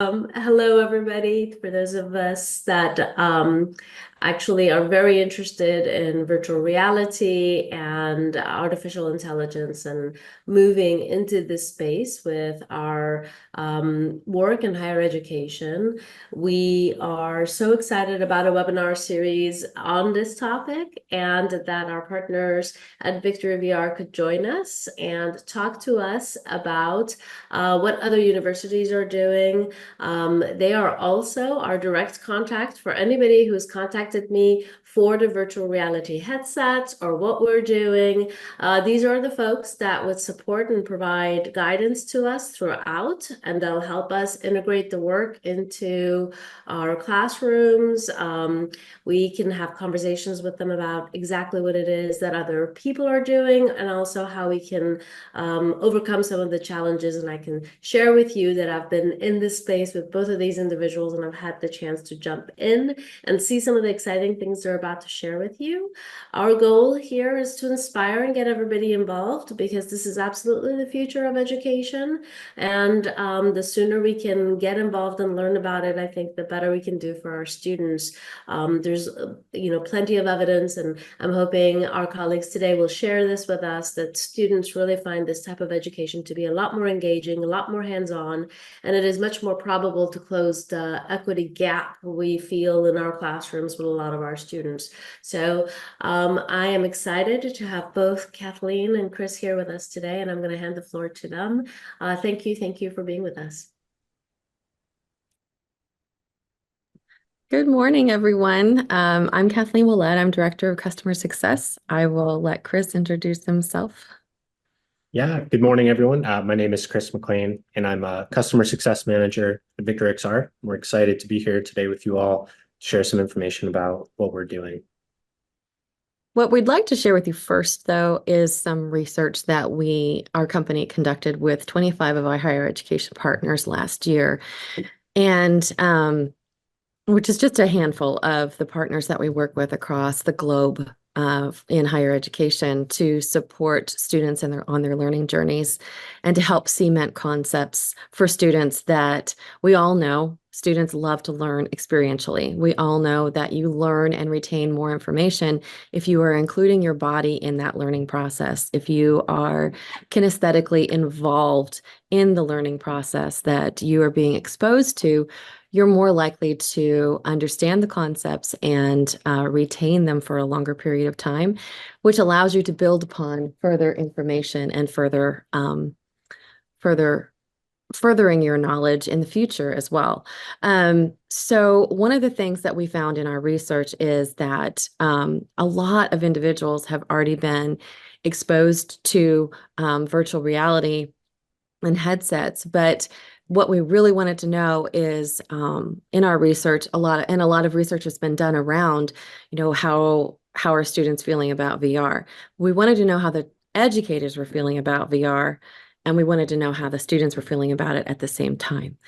Hello, everybody. For those of us that actually are very interested in virtual reality and artificial intelligence and moving into this space with our work in higher education, we are so excited about a webinar series on this topic and that our partners at VictoryVR could join us and talk to us about what other universities are doing. They are also our direct contact for anybody who's contacted me for the virtual reality headsets or what we're doing. These are the folks that would support and provide guidance to us throughout, and they'll help us integrate the work into our classrooms. We can have conversations with them about exactly what it is that other people are doing and also how we can overcome some of the challenges. And I can share with you that I've been in this space with both of these individuals and I've had the chance to jump in and see some of the exciting things they're about to share with you. Our goal here is to inspire and get everybody involved because this is absolutely the future of education. And the sooner we can get involved and learn about it, I think the better we can do for our students. There's plenty of evidence, and I'm hoping our colleagues today will share this with us, that students really find this type of education to be a lot more engaging, a lot more hands-on, and it is much more probable to close the equity gap we feel in our classrooms with a lot of our students. So I am excited to have both Kathleen and Chris here with us today, and I'm going to hand the floor to them. Thank you for being with us. Good morning, everyone. I'm Kathleen Ouellette. I'm Director of Customer Success. I will let Chris introduce himself. Yeah, good morning, everyone. My name is Chris McLean, and I'm a Customer Success Manager at VictoryXR. We're excited to be here today with you all to share some information about what we're doing. What we'd like to share with you first, though, is some research that our company conducted with 25 of our higher education partners last year. And which is just a handful of the partners that we work with across the globe in higher education to support students on their learning journeys and to help cement concepts for students that we all know students love to learn experientially. We all know that you learn and retain more information if you are including your body in that learning process, if you are kinesthetically involved in the learning process that you are being exposed to. You're more likely to understand the concepts and retain them for a longer period of time, which allows you to build upon further information and furthering your knowledge in the future as well. So one of the things that we found in our research is that a lot of individuals have already been exposed to virtual reality and headsets, but what we really wanted to know is in our research, a lot of research has been done around, how are students feeling about VR? We wanted to know how the educators were feeling about VR, and we wanted to know how the students were feeling about it at the same time.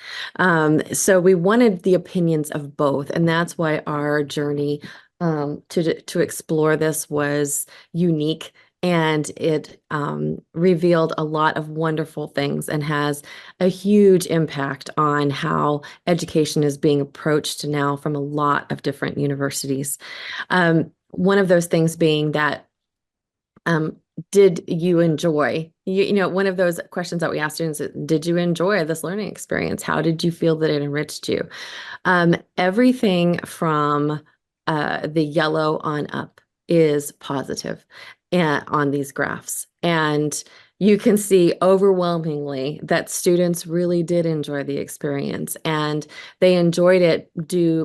So we wanted the opinions of both, and that's why our journey to explore this was unique. And it revealed a lot of wonderful things and has a huge impact on how education is being approached now from a lot of different universities. One of those things being that, did you enjoy, one of those questions that we asked students, did you enjoy this learning experience? How did you feel that it enriched you? Everything from the yellow on up is positive on these graphs. And you can see overwhelmingly that students really did enjoy the experience, and they enjoyed it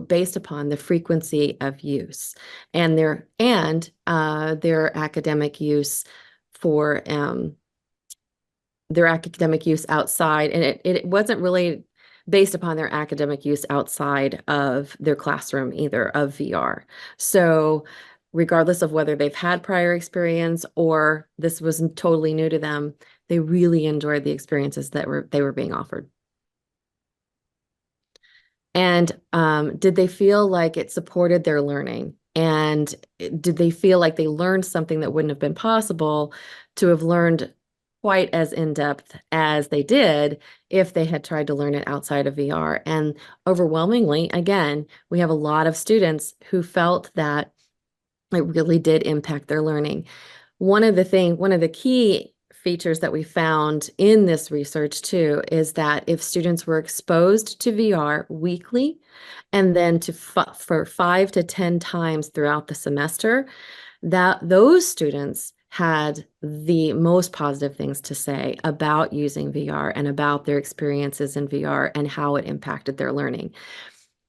based upon the frequency of use and their academic use for their academic use outside. And it wasn't really based upon their academic use outside of their classroom either of VR. So regardless of whether they've had prior experience or this was totally new to them, they really enjoyed the experiences that they were being offered. And did they feel like it supported their learning? And did they feel like they learned something that wouldn't have been possible to have learned quite as in-depth as they did if they had tried to learn it outside of VR. And overwhelmingly, again, we have a lot of students who felt that it really did impact their learning. One of the key features that we found in this research too is that if students were exposed to VR weekly and then for 5 to 10 times throughout the semester, that those students had the most positive things to say about using VR and about their experiences in VR and how it impacted their learning,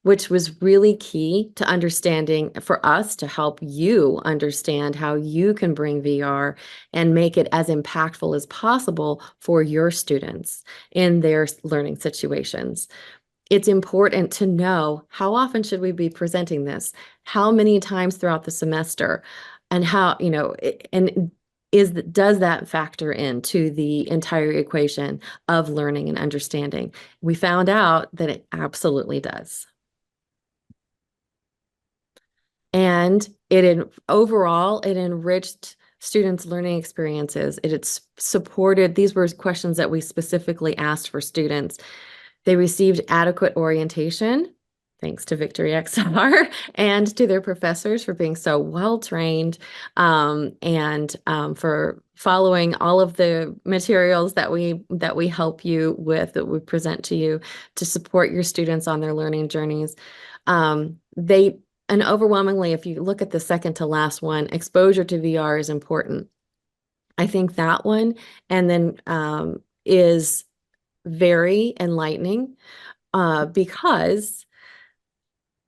which was really key to understanding for us to help you understand how you can bring VR and make it as impactful as possible for your students in their learning situations. It's important to know how often should we be presenting this, how many times throughout the semester, and how, and does that factor into the entire equation of learning and understanding? We found out that it absolutely does. And overall, it enriched students' learning experiences. It supported, these were questions that we specifically asked for students. They received adequate orientation, thanks to VictoryXR, and to their professors for being so well trained, and for following all of the materials that we help you with, that we present to you to support your students on their learning journeys. And overwhelmingly, if you look at the second to last one, exposure to VR is important. I think that one, and then is very enlightening because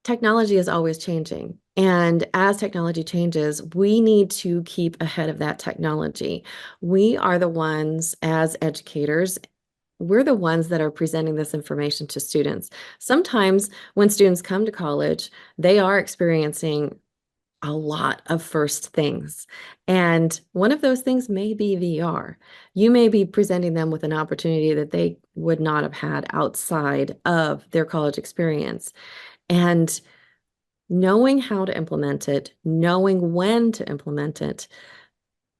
technology is always changing. And as technology changes, we need to keep ahead of that technology. We are the ones, as educators, we're the ones that are presenting this information to students. Sometimes when students come to college, they are experiencing a lot of first things. And one of those things may be VR. You may be presenting them with an opportunity that they would not have had outside of their college experience. And knowing how to implement it, knowing when to implement it,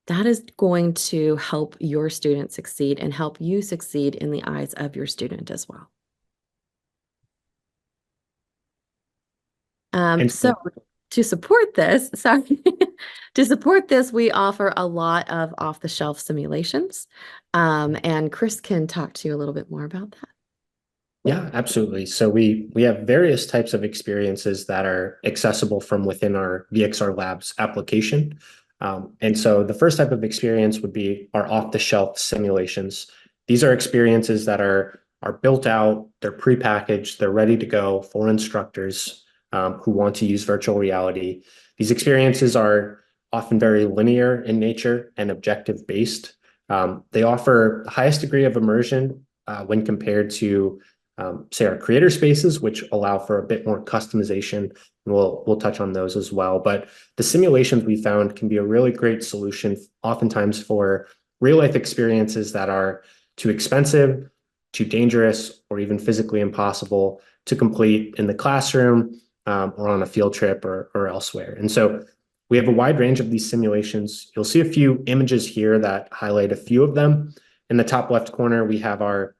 that is going to help your student succeed and help you succeed in the eyes of your student as well. So to support this, we offer a lot of off-the-shelf simulations. And Chris can talk to you a little bit more about that. Yeah, absolutely. So we have various types of experiences that are accessible from within our VXR Labs application. And so the first type of experience would be our off-the-shelf simulations. These are experiences that are built out, they're prepackaged, they're ready to go for instructors who want to use virtual reality. These experiences are often very linear in nature and objective based. They offer the highest degree of immersion when compared to say our creator spaces, which allow for a bit more customization. And we'll touch on those as well. But the simulations we found can be a really great solution, oftentimes for real life experiences that are too expensive, too dangerous, or even physically impossible to complete in the classroom or on a field trip or elsewhere. And so we have a wide range of these simulations. You'll see a few images here that highlight a few of them. In the top left corner, we have our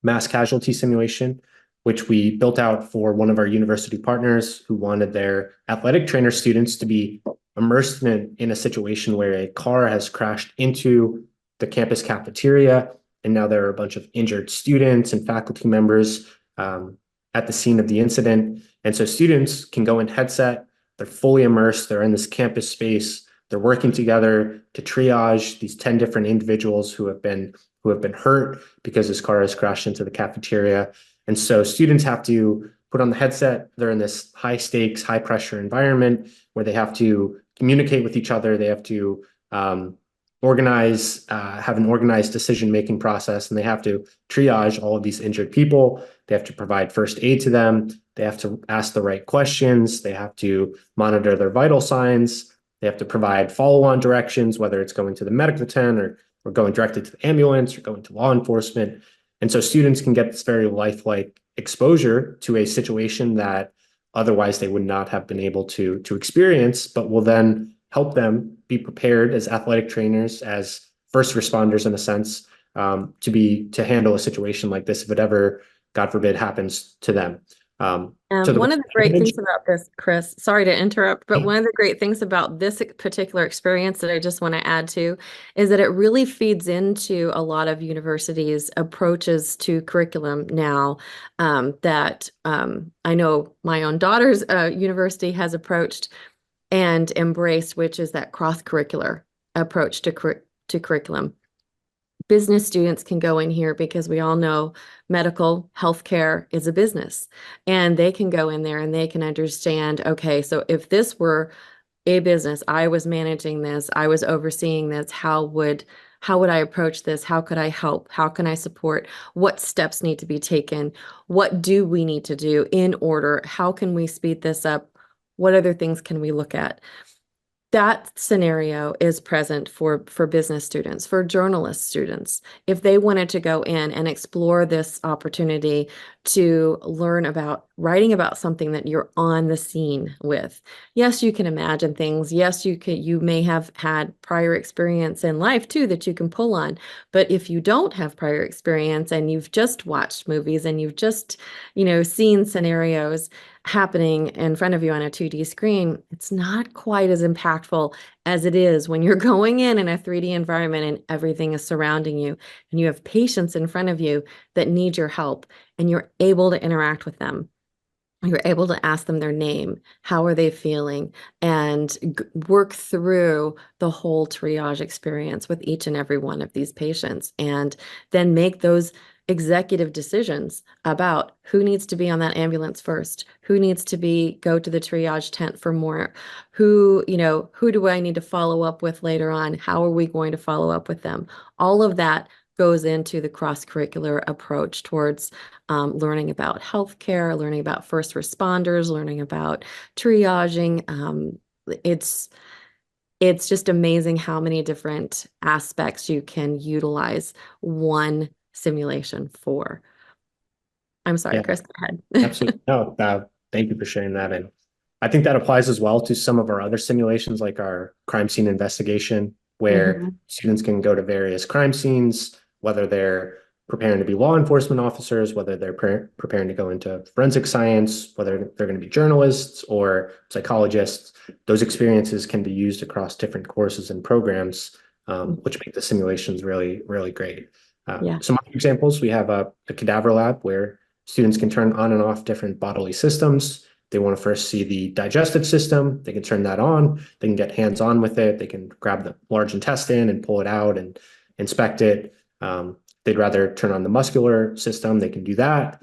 mass casualty simulation, which we built out for one of our university partners who wanted their athletic trainer students to be immersed in a situation where a car has crashed into the campus cafeteria, and now there are a bunch of injured students and faculty members at the scene of the incident. And so students can go in headset, they're fully immersed, they're in this campus space, they're working together to triage these 10 different individuals who have been hurt because this car has crashed into the cafeteria. And so students have to put on the headset. They're in this high stakes, high pressure environment where they have to communicate with each other. They have to have an organized decision-making process, and they have to triage all of these injured people. They have to provide first aid to them. They have to ask the right questions. They have to monitor their vital signs. They have to provide follow-on directions, whether it's going to the medical tent or going directly to the ambulance or going to law enforcement. And so students can get this very lifelike exposure to a situation that otherwise they would not have been able to experience, but will then help them be prepared as athletic trainers, as first responders in a sense, to handle a situation like this if it ever, God forbid, happens to them. So One of the great things about this, Chris, sorry to interrupt, but one of the great things about this particular experience that I just want to add to is that it really feeds into a lot of universities' approaches to curriculum now, that I know my own daughter's university has approached and embraced, which is that cross-curricular approach to curriculum. Business students can go in here because we all know medical healthcare is a business, and they can go in there and they can understand, okay, so if this were a business, I was managing this, I was overseeing this, how would I approach this? How could I help? How can I support? What steps need to be taken? What do we need to do in order? How can we speed this up? What other things can we look at? That scenario is present for business students, for journalist students. If they wanted to go in and explore this opportunity to learn about writing about something that you're on the scene with. Yes, you can imagine things. Yes, you may have had prior experience in life too that you can pull on. But if you don't have prior experience and you've just watched movies and you've just, seen scenarios happening in front of you on a 2D screen, it's not quite as impactful as it is when you're going in a 3D environment and everything is surrounding you and you have patients in front of you that need your help and you're able to interact with them. You're able to ask them their name, how are they feeling, and work through the whole triage experience with each and every one of these patients, and then make those executive decisions about who needs to be on that ambulance first, who needs to go to the triage tent for more, who do I need to follow up with later on? How are we going to follow up with them? All of that goes into the cross-curricular approach towards learning about healthcare, learning about first responders, learning about triaging. It's just amazing how many different aspects you can utilize one simulation for. I'm sorry, Yeah, Chris, go ahead. absolutely. No, thank you for sharing that. And I think that applies as well to some of our other simulations, like our crime scene investigation, where students can go to various crime scenes, whether they're preparing to be law enforcement officers, whether they're preparing to go into forensic science, whether they're going to be journalists or psychologists. Those experiences can be used across different courses and programs, which make the simulations really, really great. Some other examples, we have a cadaver lab where students can turn on and off different bodily systems. They want to first see the digestive system. They can turn that on. They can get hands-on with it. They can grab the large intestine and pull it out and inspect it. They'd rather turn on the muscular system. They can do that,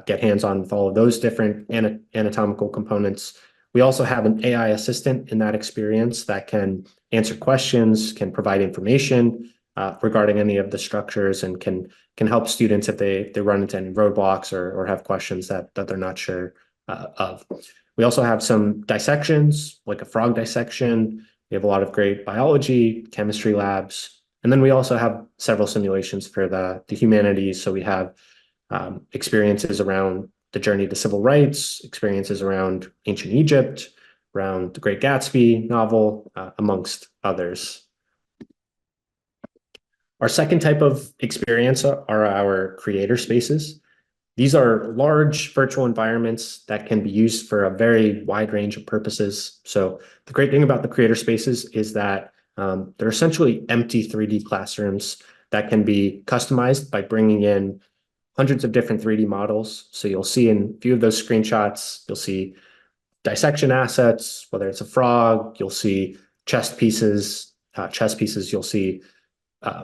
get hands-on with all of those different anatomical components. We also have an AI assistant in that experience that can answer questions, can provide information regarding any of the structures, and can help students if they run into any roadblocks or have questions that they're not sure of. We also have some dissections, like a frog dissection. We have a lot of great biology, chemistry labs. And then we also have several simulations for the humanities. So we have experiences around the journey to civil rights, experiences around ancient Egypt, around the Great Gatsby novel, amongst others. Our second type of experience are our creator spaces. These are large virtual environments that can be used for a very wide range of purposes. So the great thing about the creator spaces is that they're essentially empty 3D classrooms that can be customized by bringing in hundreds of different 3D models. So you'll see in a few of those screenshots, you'll see dissection assets, whether it's a frog, you'll see chess pieces, you'll see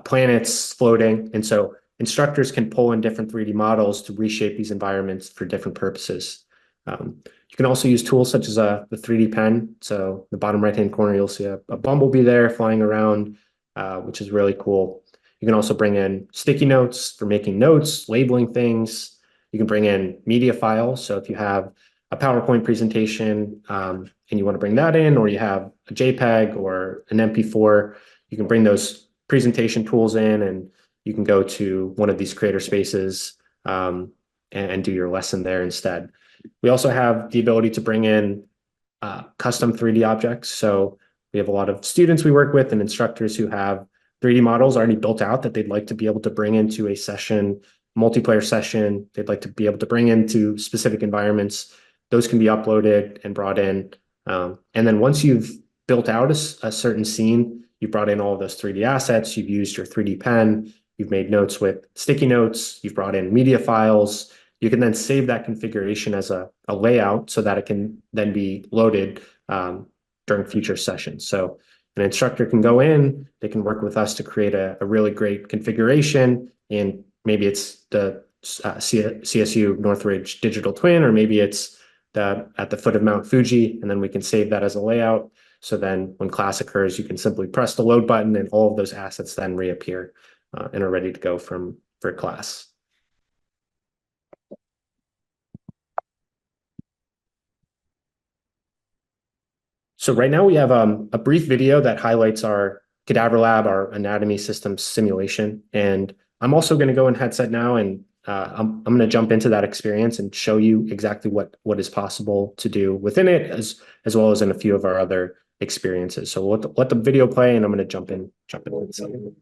planets floating. And so instructors can pull in different 3D models to reshape these environments for different purposes. You can also use tools such as the 3D pen. So the bottom right-hand corner, you'll see a bumblebee there flying around, which is really cool. You can also bring in sticky notes for making notes, labeling things. You can bring in media files. So if you have a PowerPoint presentation and you want to bring that in, or you have a JPEG or an MP4, you can bring those presentation tools in, and you can go to one of these creator spaces and do your lesson there instead. We also have the ability to bring in custom 3D objects. So we have a lot of students we work with and instructors who have 3D models already built out that they'd like to be able to bring into a session, multiplayer session, they'd like to be able to bring into specific environments. Those can be uploaded and brought in. And then once you've built out a certain scene, you brought in all of those 3D assets, you've used your 3D pen, you've made notes with sticky notes, you've brought in media files, you can then save that configuration as a layout so that it can then be loaded during future sessions. So an instructor can go in, they can work with us to create a really great configuration, and maybe it's the CSU Northridge digital twin, or maybe it's at the foot of Mount Fuji, and then we can save that as a layout. So then when class occurs, you can simply press the load button and all of those assets then reappear and are ready to go for class. So right now we have a brief video that highlights our cadaver lab, our anatomy systems simulation. And I'm also going to go in headset now, and I'm going to jump into that experience and show you exactly what is possible to do within it, as well as in a few of our other experiences. So we'll let the video play, and I'm going to jump in a second.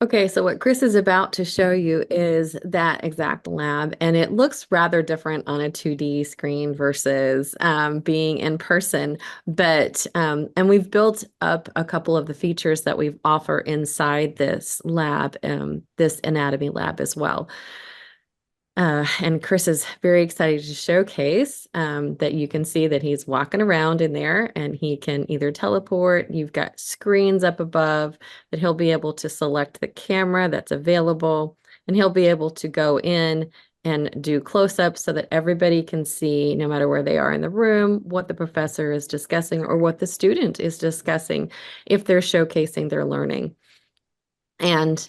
Okay, so what Chris is about to show you is that exact lab, and it looks rather different on a 2D screen versus being in person. But and we've built up a couple of the features that we offer inside this lab, this anatomy lab as well. And Chris is very excited to showcase that you can see that he's walking around in there, and he can either teleport. You've got screens up above that he'll be able to select the camera that's available, and he'll be able to go in and do close-ups so that everybody can see, no matter where they are in the room, what the professor is discussing or what the student is discussing if they're showcasing their learning. And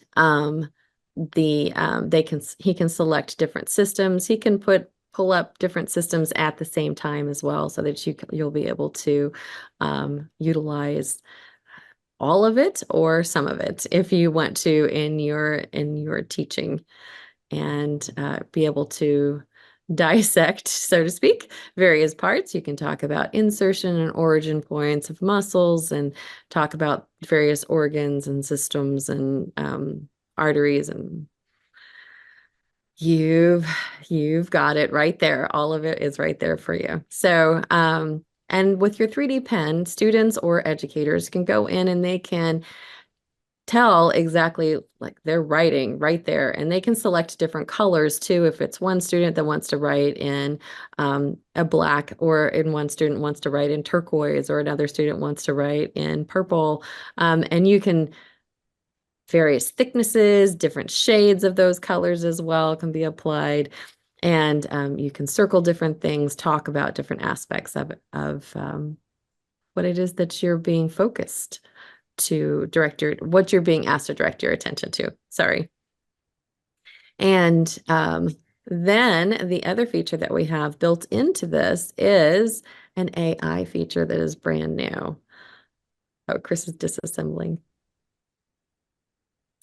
he can select different systems. He can pull up different systems at the same time as well, so that you'll be able to utilize all of it or some of it if you want to in your teaching, and be able to dissect, so to speak, various parts. You can talk about insertion and origin points of muscles, and talk about various organs and systems and arteries, and you've got it right there. All of it is right there for you. So and with your 3D pen, students or educators can go in and they can tell exactly, like, they're writing right there, and they can select different colors too. If it's one student that wants to write in a black, or in one student wants to write in turquoise, or another student wants to write in purple, and you can various thicknesses, different shades of those colors as well can be applied. And you can circle different things, talk about different aspects of what it is that you're being focused to what you're being asked to direct your attention to. Sorry. And then the other feature that we have built into this is an AI feature that is brand new. Oh, Chris is disassembling.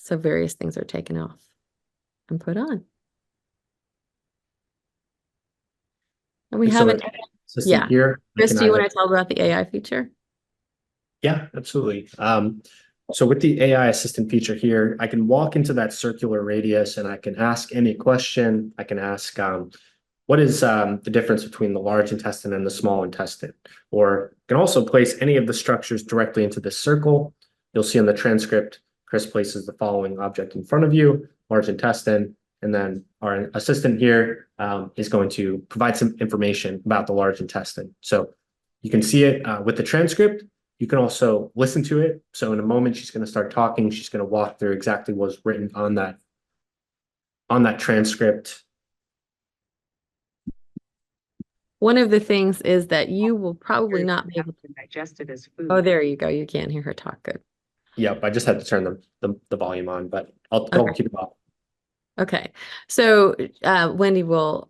So various things are taken off. and put on. And we And have so an, with assistant yeah. here, I Chris, can do you either, want to tell about the AI feature? yeah, absolutely. So with the AI assistant feature here, I can walk into that circular radius and I can ask any question. I can ask, what is the difference between the large intestine and the small intestine? Or can also place any of the structures directly into this circle. You'll see on the transcript, Chris places the following object in front of you, large intestine, and then our assistant here is going to provide some information about the large intestine. So you can see it with the transcript. You can also listen to it. So in a moment, she's going to start talking. She's going to walk through exactly what's written on that transcript. One of the things is that you will probably not be able to digest it as food. Oh, there you go. You can't hear her talk good. Yep, I just had to turn the volume on, but I'll keep it off. Okay, so Wendy will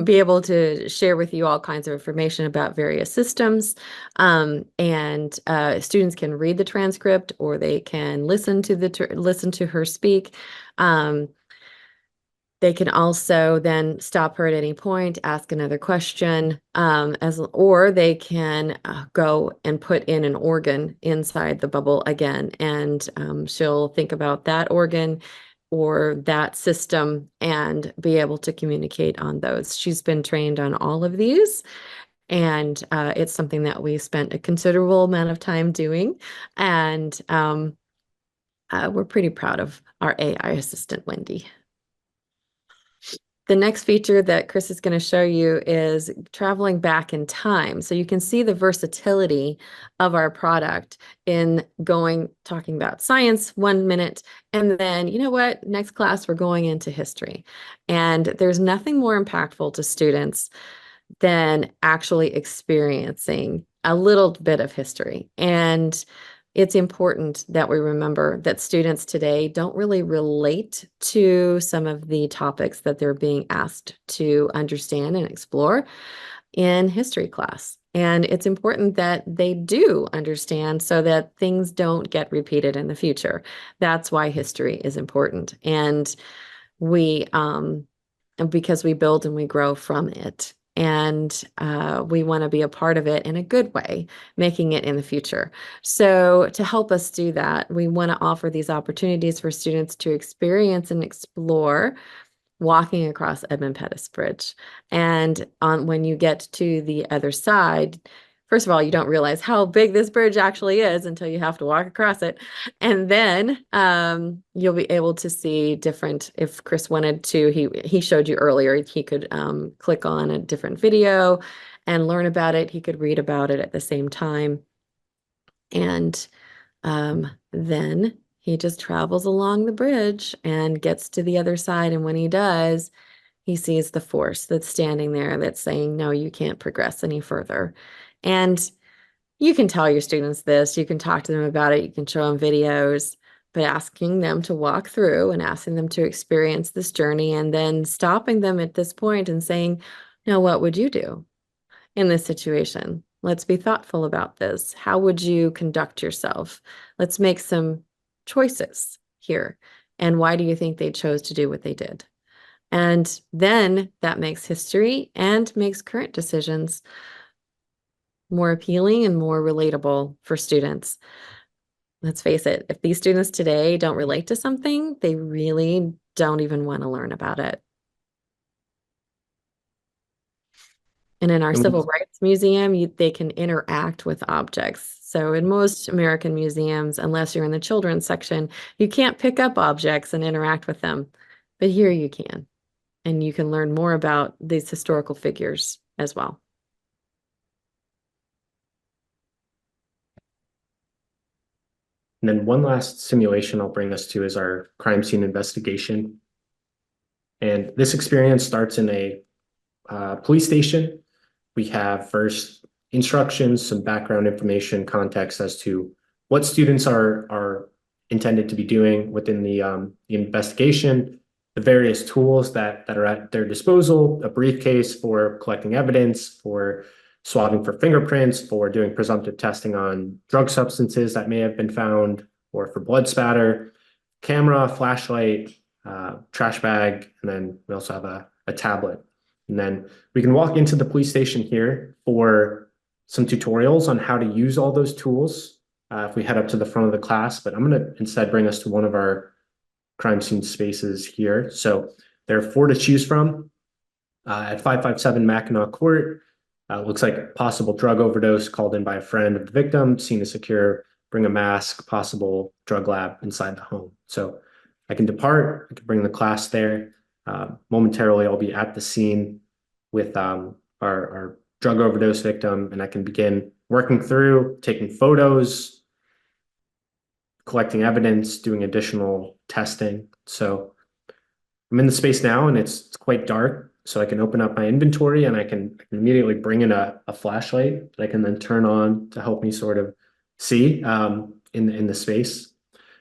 be able to share with you all kinds of information about various systems, and students can read the transcript or they can listen to her speak. They can also then stop her at any point, ask another question, or they can go and put in an organ inside the bubble again, and she'll think about that organ or that system and be able to communicate on those. She's been trained on all of these, and it's something that we spent a considerable amount of time doing, and we're pretty proud of our AI assistant, Wendy. The next feature that Chris is going to show you is traveling back in time. So you can see the versatility of our product in talking about science 1 minute, and then, you know what, next class, we're going into history. And there's nothing more impactful to students than actually experiencing a little bit of history. And it's important that we remember that students today don't really relate to some of the topics that they're being asked to understand and explore in history class. And it's important that they do understand so that things don't get repeated in the future. That's why history is important. And because we build and we grow from it. And we want to be a part of it in a good way, making it in the future. So to help us do that, we want to offer these opportunities for students to experience and explore walking across Edmund Pettus Bridge. And when you get to the other side, first of all, you don't realize how big this bridge actually is until you have to walk across it. And then you'll be able to see different, if Chris wanted to, he showed you earlier, he could click on a different video and learn about it. He could read about it at the same time. And then he just travels along the bridge and gets to the other side. And when he does, he sees the force that's standing there that's saying, no, you can't progress any further. And you can tell your students this, you can talk to them about it, you can show them videos, but asking them to walk through and asking them to experience this journey and then stopping them at this point and saying, now, what would you do in this situation? Let's be thoughtful about this. How would you conduct yourself? Let's make some choices here. And why do you think they chose to do what they did? And then that makes history and makes current decisions more appealing and more relatable for students. Let's face it, if these students today don't relate to something, they really don't even want to learn about it. And in our Civil Rights Museum, they can interact with objects. So in most American museums, unless you're in the children's section, you can't pick up objects and interact with them. But here you can. And you can learn more about these historical figures as well. And then one last simulation I'll bring us to is our crime scene investigation. And this experience starts in a police station. We have first instructions, some background information, context as to what students are intended to be doing within the investigation, the various tools that are at their disposal, a briefcase for collecting evidence, for swabbing for fingerprints, for doing presumptive testing on drug substances that may have been found, or for blood spatter, camera, flashlight, trash bag, and then we also have a tablet. And then we can walk into the police station here for some tutorials on how to use all those tools if we head up to the front of the class, but I'm going to instead bring us to one of our crime scene spaces here. So there are 4 to choose from at 557 Mackinac Court. Looks like possible drug overdose called in by a friend of the victim, scene is secure, bring a mask, possible drug lab inside the home. So I can depart, I can bring the class there. Momentarily, I'll be at the scene with our drug overdose victim, and I can begin working through, taking photos, collecting evidence, doing additional testing. So I'm in the space now, and it's quite dark. So I can open up my inventory, and I can immediately bring in a flashlight that I can then turn on to help me sort of see in the space.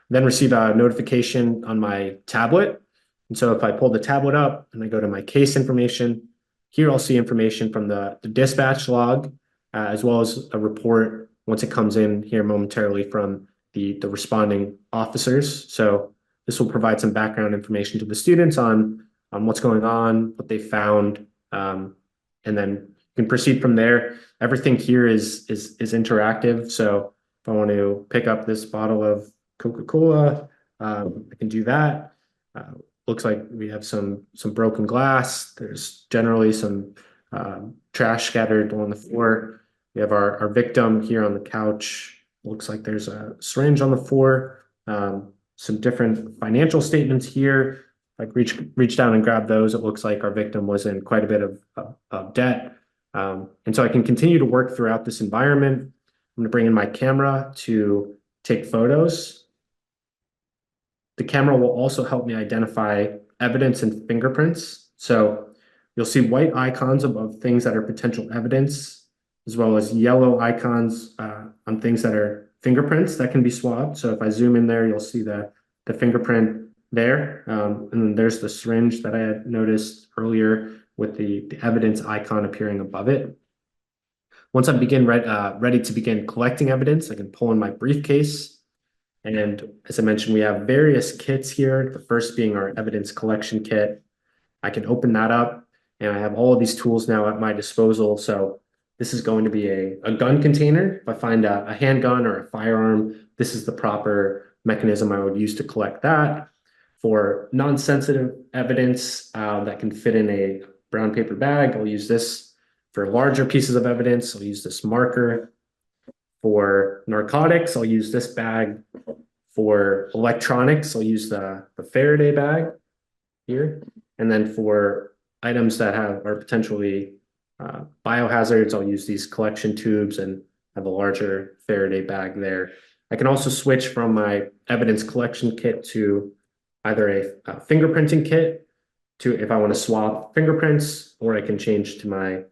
Then receive a notification on my tablet. And so if I pull the tablet up and I go to my case information, here I'll see information from the dispatch log, as well as a report once it comes in here momentarily from the responding officers. So this will provide some background information to the students on what's going on, what they found, and then you can proceed from there. Everything here is interactive. So if I want to pick up this bottle of Coca-Cola, I can do that. Looks like we have some broken glass. There's generally some trash scattered on the floor. We have our victim here on the couch. Looks like there's a syringe on the floor. Some different financial statements here. Like reach down and grab those. It looks like our victim was in quite a bit of debt. And so I can continue to work throughout this environment. I'm going to bring in my camera to take photos. The camera will also help me identify evidence and fingerprints. So you'll see white icons above things that are potential evidence, as well as yellow icons on things that are fingerprints that can be swabbed. So if I zoom in there, you'll see the fingerprint there. And then there's the syringe that I had noticed earlier with the evidence icon appearing above it. Once I begin ready to begin collecting evidence, I can pull in my briefcase. And as I mentioned, we have various kits here. The first being our evidence collection kit. I can open that up, and I have all of these tools now at my disposal. So this is going to be a gun container. If I find a handgun or a firearm, this is the proper mechanism I would use to collect that. For non-sensitive evidence that can fit in a brown paper bag, I'll use this. For larger pieces of evidence, I'll use this marker. For narcotics, I'll use this bag. For electronics, I'll use the Faraday bag here. And then for items that are potentially biohazards, I'll use these collection tubes and have a larger Faraday bag there. I can also switch from my evidence collection kit to either a fingerprinting kit to if I want to swap fingerprints, or I can change to my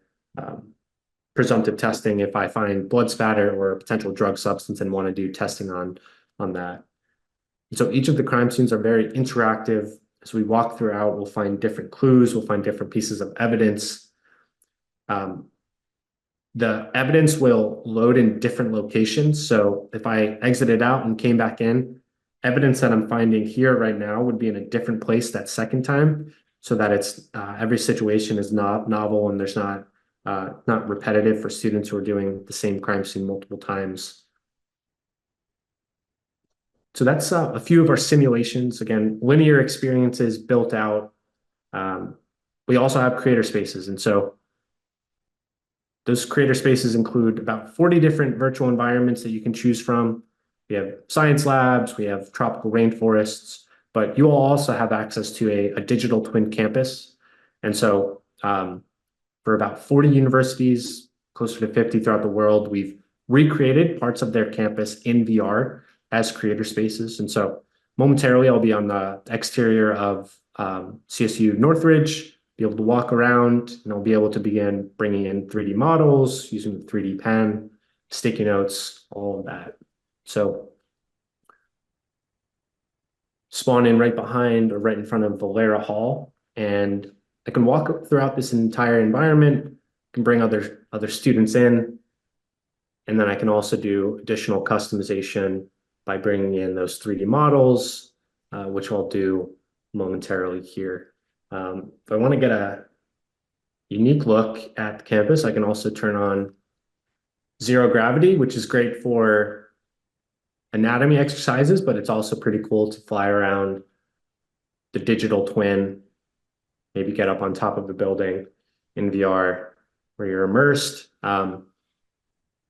presumptive testing if I find blood spatter or a potential drug substance and want to do testing on that. So each of the crime scenes are very interactive. As we walk throughout, we'll find different clues, we'll find different pieces of evidence. The evidence will load in different locations. So if I exited out and came back in, evidence that I'm finding here right now would be in a different place that second time, so that it's every situation is not novel and there's not repetitive for students who are doing the same crime scene multiple times. So that's a few of our simulations. Again, linear experiences built out. We also have creator spaces. And so those creator spaces include about 40 different virtual environments that you can choose from. We have science labs, we have tropical rainforests, but you will also have access to a digital twin campus. And so for about 40 universities, closer to 50 throughout the world, we've recreated parts of their campus in VR as creator spaces. And so momentarily, I'll be on the exterior of CSU Northridge, be able to walk around, and I'll be able to begin bringing in 3D models, using the 3D pen, sticky notes, all of that. So spawn in right behind or right in front of Valera Hall, and I can walk throughout this entire environment, can bring other students in, and then I can also do additional customization by bringing in those 3D models, which I'll do momentarily here. If I want to get a unique look at the campus, I can also turn on zero gravity, which is great for anatomy exercises, but it's also pretty cool to fly around the digital twin, maybe get up on top of the building in VR where you're immersed.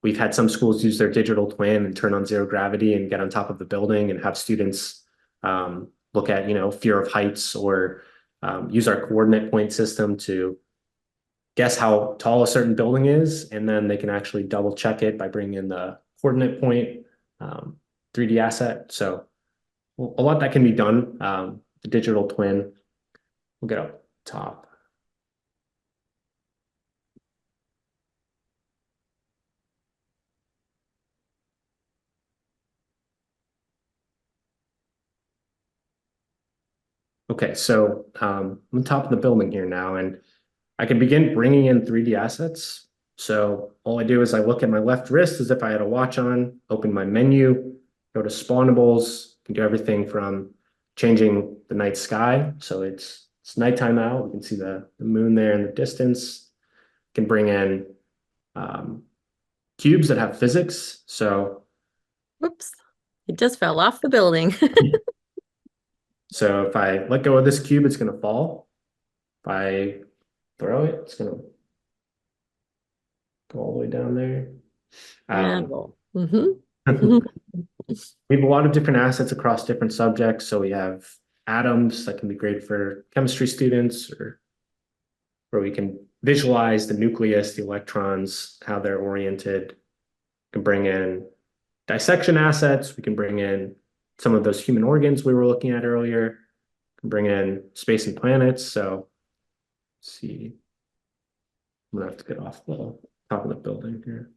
We've had some schools use their digital twin and turn on zero gravity and get on top of the building and have students look at, fear of heights, or use our coordinate point system to guess how tall a certain building is, and then they can actually double check it by bringing in the coordinate point 3D asset. So a lot that can be done. The digital twin, we'll get up top. Okay, so I'm on top of the building here now, and I can begin bringing in 3D assets. So all I do is I look at my left wrist as if I had a watch on, open my menu, go to spawnables, can do everything from changing the night sky. So it's nighttime out. We can see the moon there in the distance. Can bring in cubes that have physics. So Whoops, it just fell off the building. So if I let go of this cube, it's going to fall. If I throw it, it's going to go all the way down there. And We have a lot of different assets across different subjects. So we have atoms that can be great for chemistry students, or where we can visualize the nucleus, the electrons, how they're oriented. We can bring in dissection assets. We can bring in some of those human organs we were looking at earlier. We can bring in space and planets. So let's see. I'm gonna have to get off the top of the building here.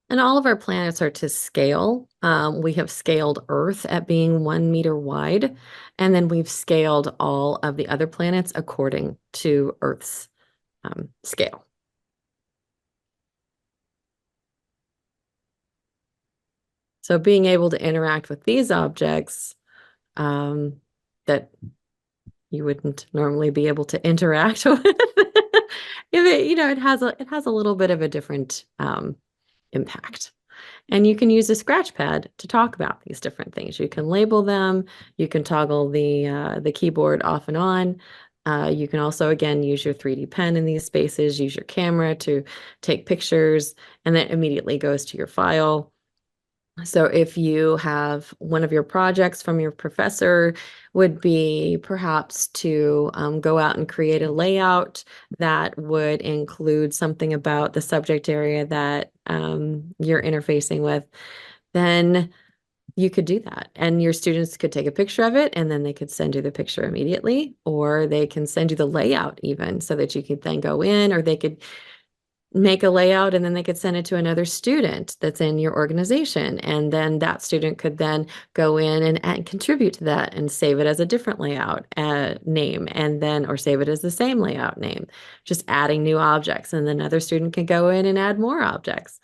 And all of our planets are to scale. We have scaled Earth at being 1 meter wide, and then we've scaled all of the other planets according to Earth's scale. So being able to interact with these objects that you wouldn't normally be able to interact with, it has a little bit of a different impact. And you can use a scratch pad to talk about these different things. You can label them. You can toggle the keyboard off and on. You can also, again, use your 3D pen in these spaces, use your camera to take pictures, and that immediately goes to your file. So if you have one of your projects from your professor would be perhaps to go out and create a layout that would include something about the subject area that you're interfacing with, then you could do that. And your students could take a picture of it, and then they could send you the picture immediately, or they can send you the layout even, so that you could then go in, or they could make a layout and then they could send it to another student that's in your organization. And then that student could then go in and contribute to that and save it as a different layout name, and then, or save it as the same layout name, just adding new objects. And then another student can go in and add more objects,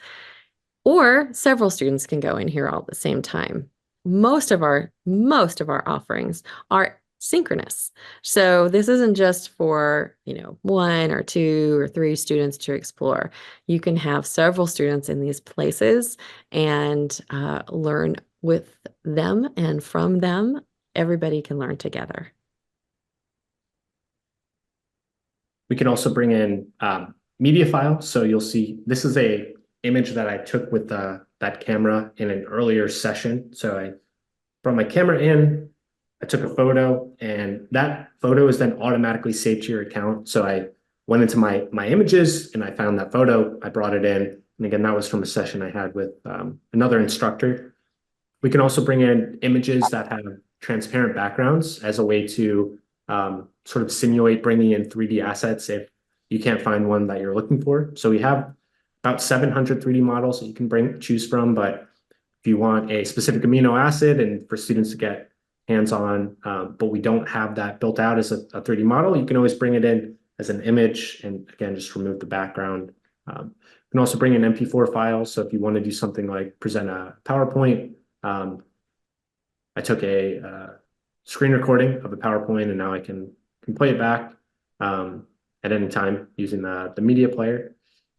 or several students can go in here all at the same time. Most of our offerings are synchronous. So this isn't just for, 1 or 2 or 3 students to explore. You can have several students in these places and learn with them, and from them, everybody can learn together. We can also bring in media files. So you'll see this is a image that I took with that camera in an earlier session. So I brought my camera in, I took a photo, and that photo is then automatically saved to your account. So I went into my images and I found that photo, I brought it in. And again, that was from a session I had with another instructor. We can also bring in images that have transparent backgrounds as a way to sort of simulate bringing in 3D assets if you can't find one that you're looking for. So we have about 700 3D models that you can choose from, but if you want a specific amino acid and for students to get hands-on, but we don't have that built out as a 3D model, you can always bring it in as an image and again, just remove the background You can also bring in MP4 files. So if you want to do something like present a PowerPoint, I took a screen recording of a PowerPoint, and now I can play it back at any time using the media player.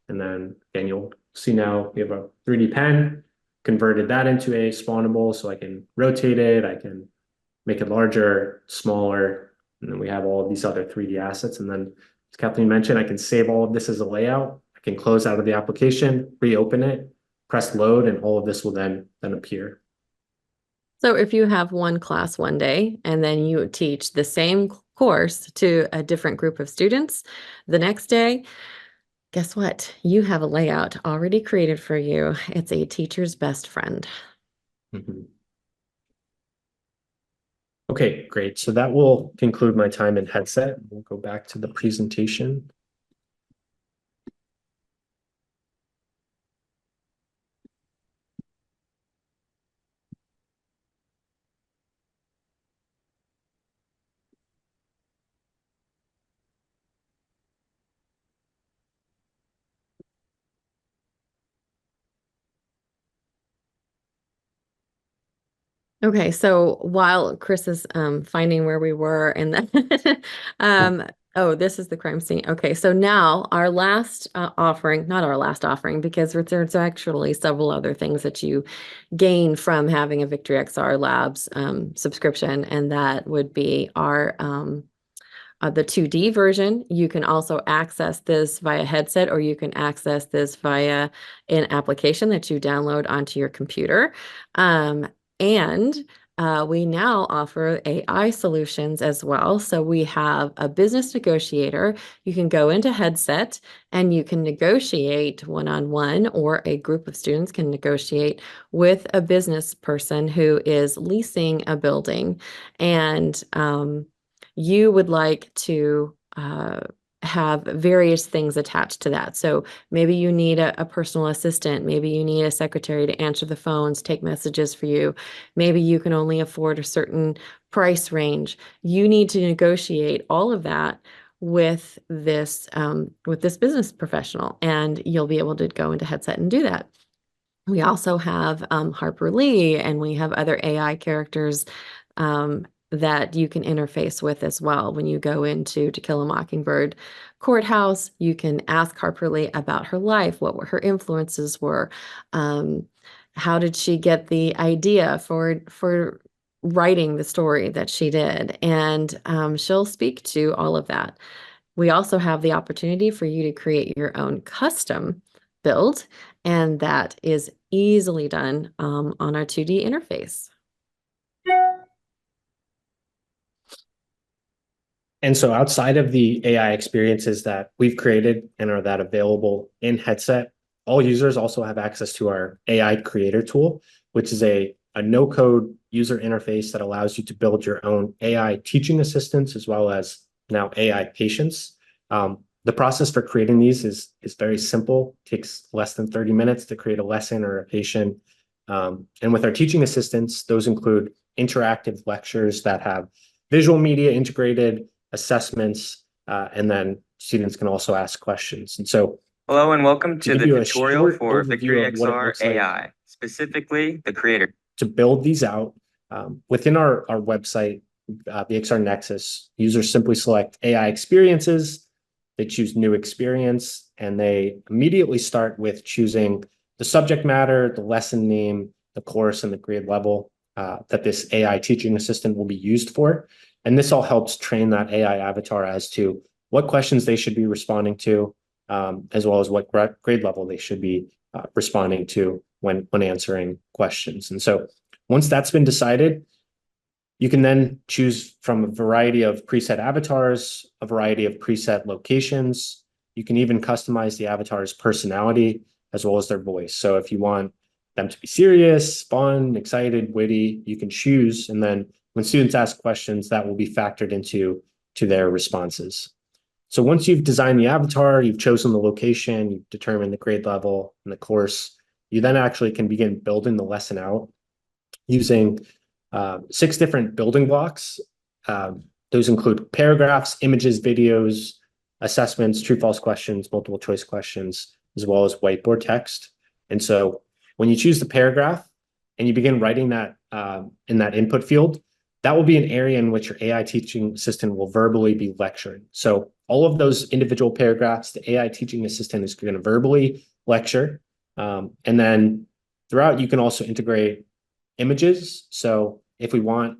And then again, you'll see now we have a 3D pen, converted that into a spawnable, so I can rotate it, I can make it larger, smaller, and then we have all of these other 3D assets. And then, as Kathleen mentioned, I can save all of this as a layout. I can close out of the application, reopen it, press load, and all of this will then appear. So if you have one class one day and then you teach the same course to a different group of students the next day, guess what? You have a layout already created for you. It's a teacher's best friend. Mm-hmm. Okay, great. So that will conclude my time in headset. We'll go back to the presentation. Okay, so while Chris is finding where we were and then oh, this is the crime scene. Okay, so now our last offering, not our last offering, because there's actually several other things that you gain from having a VictoryXR Labs subscription, and that would be our the 2D version. You can also access this via headset, or you can access this via an application that you download onto your computer. And we now offer AI solutions as well. So we have a business negotiator. You can go into headset and you can negotiate one-on-one, or a group of students can negotiate with a business person who is leasing a building. And you would like to have various things attached to that. So maybe you need a personal assistant. Maybe you need a secretary to answer the phones, take messages for you. Maybe you can only afford a certain price range. You need to negotiate all of that with this business professional, and you'll be able to go into headset and do that. We also have Harper Lee, and we have other AI characters that you can interface with as well. When you go into To Kill a Mockingbird courthouse, you can ask Harper Lee about her life, what her influences were, how did she get the idea for writing the story that she did, and she'll speak to all of that. We also have the opportunity for you to create your own custom build, and that is easily done on our 2D interface. And so outside of the AI experiences that we've created and are that available in headset, all users also have access to our AI creator tool, which is a no-code user interface that allows you to build your own AI teaching assistants, as well as now AI patients. The process for creating these is very simple. It takes less than 30 minutes to create a lesson or a patient. And with our teaching assistants, those include interactive lectures that have visual media integrated, assessments, and then students can also ask questions. And so, hello and welcome to the tutorial for VictoryXR AI, specifically the creator. To build these out within our website, VXR Nexus, users simply select AI experiences, they choose new experience, and they immediately start with choosing the subject matter, the lesson name, the course, and the grade level that this AI teaching assistant will be used for. And this all helps train that AI avatar as to what questions they should be responding to, as well as what grade level they should be responding to when answering questions. And so once that's been decided, you can then choose from a variety of preset avatars, a variety of preset locations. You can even customize the avatar's personality as well as their voice. So if you want them to be serious, fun, excited, witty, you can choose. And then when students ask questions, that will be factored into their responses. So once you've designed the avatar, you've chosen the location, you've determined the grade level and the course, you then actually can begin building the lesson out using 6 different building blocks. Those include paragraphs, images, videos, assessments, true-false questions, multiple choice questions, as well as whiteboard text. And so when you choose the paragraph and you begin writing that in that input field, that will be an area in which your AI teaching assistant will verbally be lecturing. So all of those individual paragraphs, the AI teaching assistant is going to verbally lecture. And then throughout, you can also integrate images. So if we want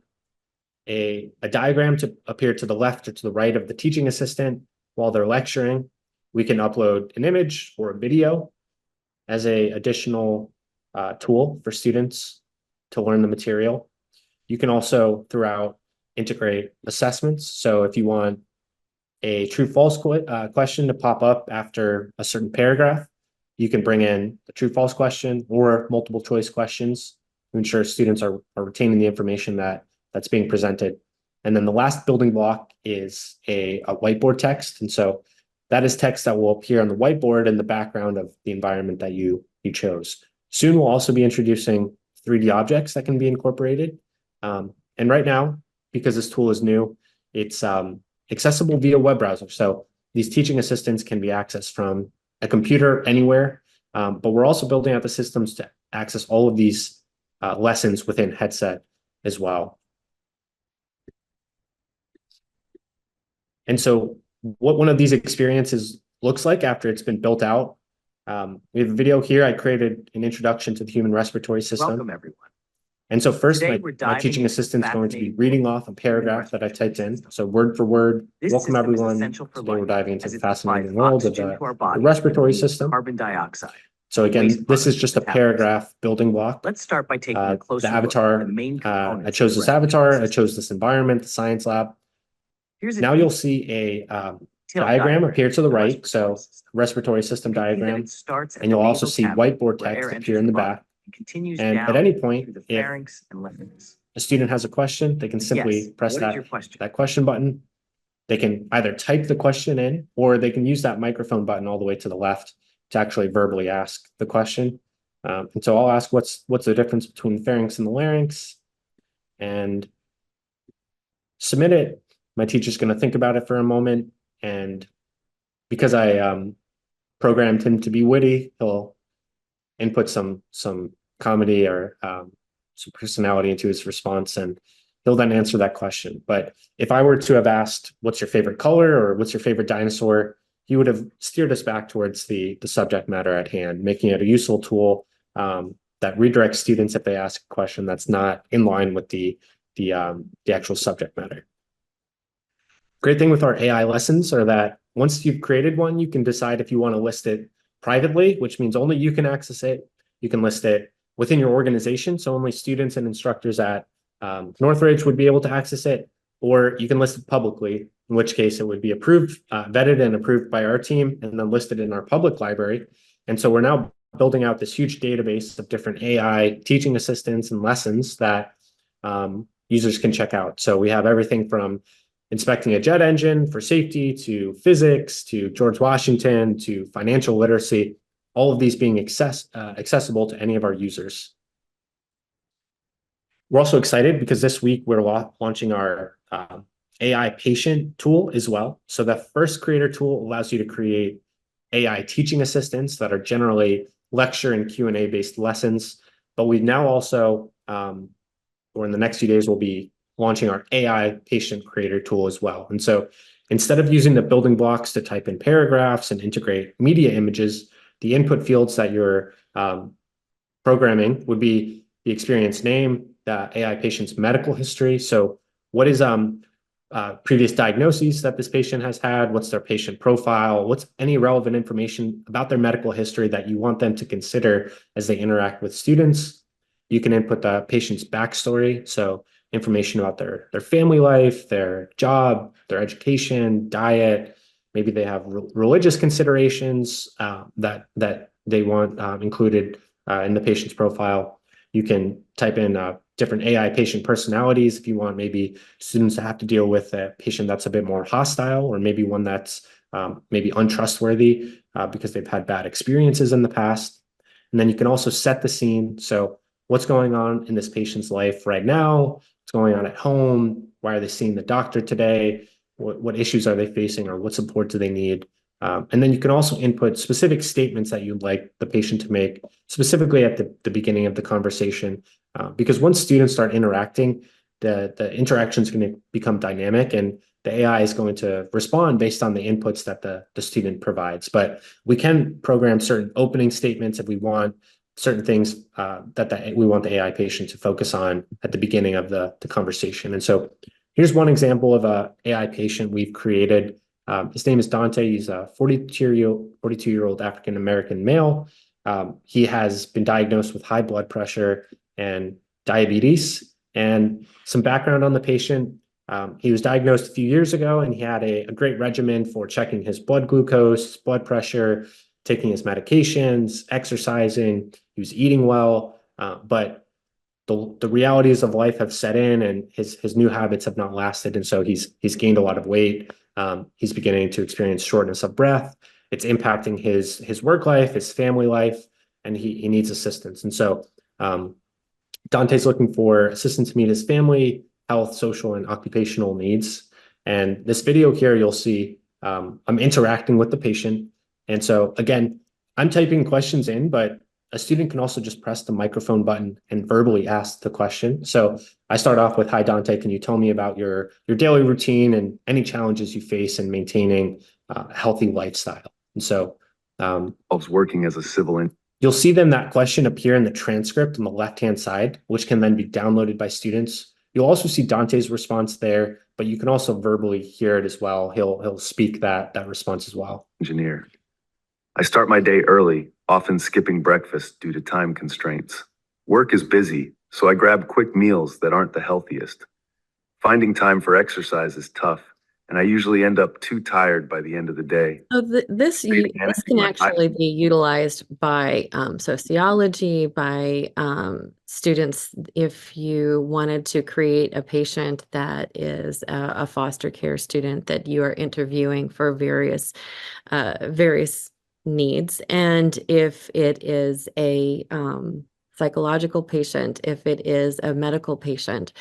a diagram to appear to the left or to the right of the teaching assistant while they're lecturing, we can upload an image or a video as a additional tool for students to learn the material. You can also throughout integrate assessments. So if you want a true-false question to pop up after a certain paragraph, you can bring in a true-false question or multiple choice questions to ensure students are retaining the information that's being presented. And then the last building block is a whiteboard text. And so that is text that will appear on the whiteboard in the background of the environment that you chose. Soon we'll also be introducing 3D objects that can be incorporated. And right now, because this tool is new, it's accessible via web browser. So these teaching assistants can be accessed from a computer anywhere, but we're also building out the systems to access all of these lessons within headset as well. And so what one of these experiences looks like after it's been built out, we have a video here. I created an introduction to the human respiratory system. Welcome, everyone. And so first, Today, my we're diving teaching into assistant is going to be fascinating reading world off a paragraph that I typed in. system. So word for word, This welcome system is everyone. essential for Today we're life, diving into as the it supplies fascinating world of oxygen to our the body respiratory and system. carbon dioxide. So again, waste this is products just a and metabolism. paragraph building block. Let's start by taking a closer The avatar, look at the main components I chose of the this avatar, I respiratory chose system. this environment, the science lab. Here's a Now you'll see a detailed diagram appear to the of right. So respiratory system. respiratory system You can see that diagram, it starts at and the you'll also nasal see cavity, whiteboard where text air appear enters in the body back. and continues And down at any point, through the if pharynx and larynx. a student has a question, they can simply Yes, press what is your question? that question button. They can either type the question in, or they can use that microphone button all the way to the left to actually verbally ask the question. And so I'll ask, what's the difference between the pharynx and the larynx? And submit it. My teacher's going to think about it for a moment. And because I programmed him to be witty, he'll input some comedy or some personality into his response, and he'll then answer that question. But if I were to have asked, what's your favorite color or what's your favorite dinosaur, he would have steered us back towards the subject matter at hand, making it a useful tool that redirects students if they ask a question that's not in line with the actual subject matter. Great thing with our AI lessons are that once you've created one, you can decide if you want to list it privately, which means only you can access it. You can list it within your organization, so only students and instructors at Northridge would be able to access it, or you can list it publicly, in which case it would be approved, vetted and approved by our team, and then listed in our public library. And so we're now building out this huge database of different AI teaching assistants and lessons that users can check out. So we have everything from inspecting a jet engine for safety, to physics, to George Washington, to financial literacy, all of these being accessible to any of our users. We're also excited because this week we're launching our AI patient tool as well. So the first creator tool allows you to create AI teaching assistants that are generally lecture and Q&A based lessons. But we've now also, or in the next few days, we'll be launching our AI patient creator tool as well. And so instead of using the building blocks to type in paragraphs and integrate media images, the input fields that you're programming would be the experience name, the AI patient's medical history. So what is previous diagnoses that this patient has had? What's their patient profile? What's any relevant information about their medical history that you want them to consider as they interact with students? You can input the patient's backstory. So information about their family life, their job, their education, diet. Maybe they have religious considerations that they want included in the patient's profile. You can type in different AI patient personalities if you want maybe students to have to deal with a patient that's a bit more hostile, or maybe one that's maybe untrustworthy because they've had bad experiences in the past. And then you can also set the scene. So what's going on in this patient's life right now? What's going on at home? Why are they seeing the doctor today? What issues are they facing, or what support do they need? And then you can also input specific statements that you'd like the patient to make, specifically at the beginning of the conversation. Because once students start interacting, the interaction is going to become dynamic, and the AI is going to respond based on the inputs that the student provides. But we can program certain opening statements if we want certain things that we want the AI patient to focus on at the beginning of the conversation. And so here's one example of a AI patient we've created. His name is Dante. He's a 42-year-old African-American male. He has been diagnosed with high blood pressure and diabetes. And some background on the patient. He was diagnosed a few years ago, and he had a great regimen for checking his blood glucose, blood pressure, taking his medications, exercising. He was eating well, but the realities of life have set in, and his new habits have not lasted. And so he's gained a lot of weight. He's beginning to experience shortness of breath. It's impacting his work life, his family life, and he needs assistance. And so Dante's looking for assistance to meet his family, health, social, and occupational needs. And this video here, you'll see I'm interacting with the patient. And so again, I'm typing questions in, but a student can also just press the microphone button and verbally ask the question. So I start off with, "Hi, Dante, can you tell me about your daily routine and any challenges you face in maintaining a healthy lifestyle?" And so I was working as a civil you'll see then that question appear in the transcript on the left-hand side, which can then be downloaded by students. You'll also see Dante's response there, but you can also verbally hear it as well. He'll speak that response as well. engineer. I start my day early, often skipping breakfast due to time constraints. Work is busy, so I grab quick meals that aren't the healthiest. Finding time for exercise is tough, and I usually end up too tired by the end of the day. So this can actually be utilized by sociology, by students. If you wanted to create a patient that is a foster care student that you are interviewing for various needs, and if it is a psychological patient, if it is a medical patient,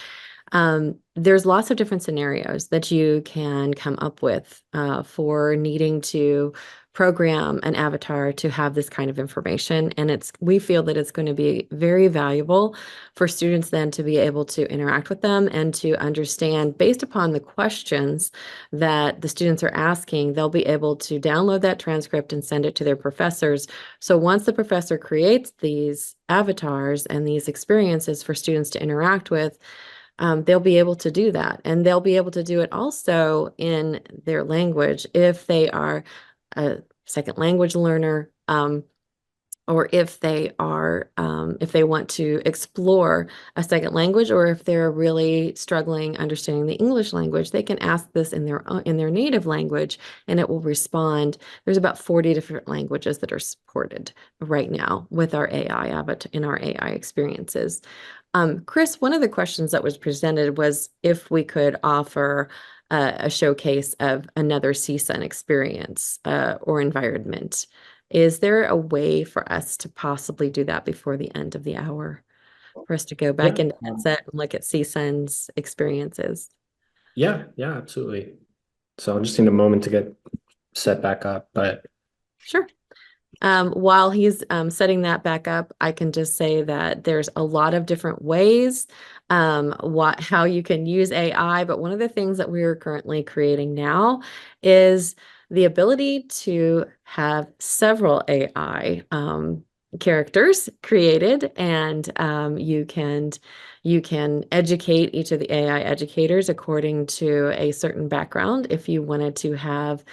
there's lots of different scenarios that you can come up with for needing to program an avatar to have this kind of information. And we feel that it's going to be very valuable for students then to be able to interact with them and to understand, based upon the questions that the students are asking, they'll be able to download that transcript and send it to their professors. So once the professor creates these avatars and these experiences for students to interact with, they'll be able to do that. And they'll be able to do it also in their language if they are a second language learner, or if they want to explore a second language, or if they're really struggling understanding the English language, they can ask this in their native language, and it will respond. There's about 40 different languages that are supported right now with our AI avatar in our AI experiences. Chris, one of the questions that was presented was if we could offer a showcase of another CSUN experience or environment. Is there a way for us to possibly do that before the end of the hour, for us to go back into headset and look at CSUN's experiences? Yeah, absolutely. So I'll just need a moment to get set back up, but sure. While he's setting that back up, I can just say that there's a lot of different ways how you can use AI, but one of the things that we are currently creating now is the ability to have several AI characters created, and you can educate each of the AI educators according to a certain background. If you wanted to have